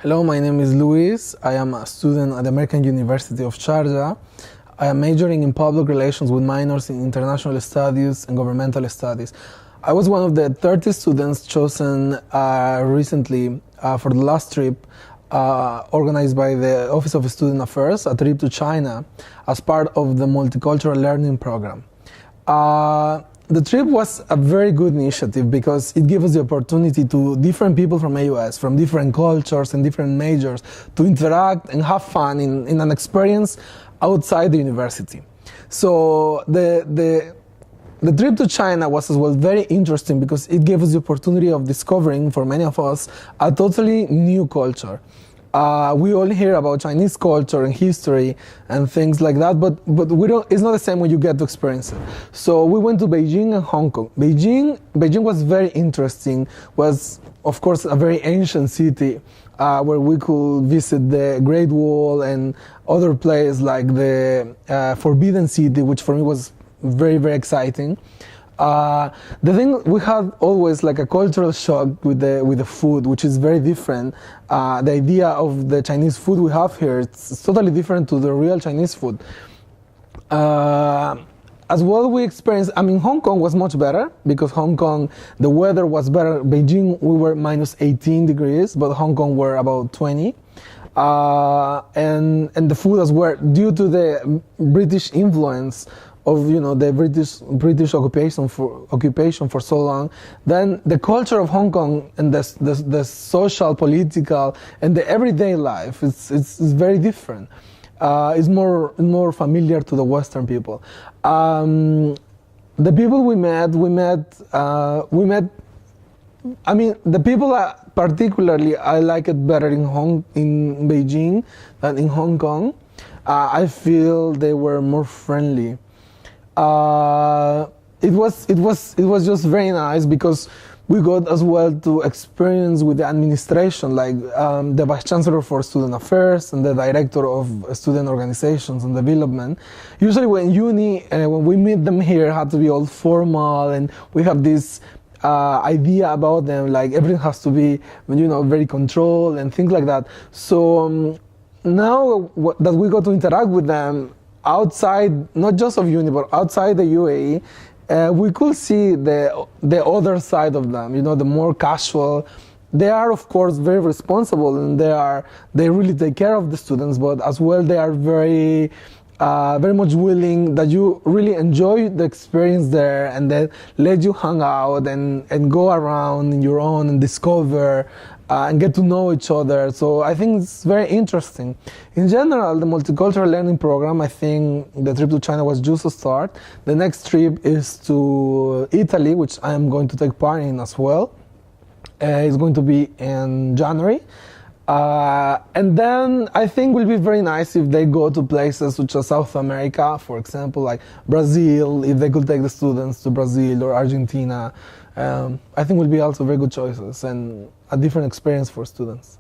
Hello, my name is Luis. I am a student at the American University of Sharjah. I am majoring in public relations with minors in international studies and governmental studies. I was one of the 30 students chosen recently for the last trip organized by the Office of Student Affairs, a trip to China as part of the multicultural learning program. The trip was a very good initiative because it gave us the opportunity to different people from AUS, from different cultures and different majors, to interact and have fun in an experience outside the university. So the trip to China was as well very interesting because it gave us the opportunity of discovering, for many of us, a totally new culture. We all hear about Chinese culture and history and things like that, but we don't. It's not the same when you get to experience it. So we went to Beijing and Hong Kong. Beijing was very interesting. Was of course a very ancient city where we could visit the Great Wall and other places like the Forbidden City, which for me was very, very exciting. The thing, we had always like a cultural shock with the food, which is very different. The idea of the Chinese food we have here, it's totally different to the real Chinese food. As well, we experienced, Hong Kong was much better because Hong Kong, the weather was better. Beijing, we were minus 18 degrees, but Hong Kong were about 20. And the food as well, due to the British influence of the British occupation for so long, then the culture of Hong Kong and the social, political, and the everyday life is very different. It's more familiar to the Western people. The people we met. The people particularly I like it better in Beijing than in Hong Kong. I feel they were more friendly. It was just very nice because we got as well to experience with the administration, like the Vice Chancellor for Student Affairs and the Director of Student Organizations and Development. Usually when we meet them here, it had to be all formal, and we have this idea about them, like everything has to be, very controlled and things like that. So now that we got to interact with them, outside, not just of uni, but outside the UAE, we could see the other side of them, the more casual. They are, of course, very responsible, and they really take care of the students, but as well they are very much willing that you really enjoy the experience there, and then let you hang out and go around on your own and discover and get to know each other. So I think it's very interesting. In general, the multicultural learning program, I think the trip to China was just a start. The next trip is to Italy, which I am going to take part in as well. It's going to be in January. And then I think it will be very nice if they go to places such as South America, for example, like Brazil, if they could take the students to Brazil or Argentina. I think will be also very good choices and a different experience for students.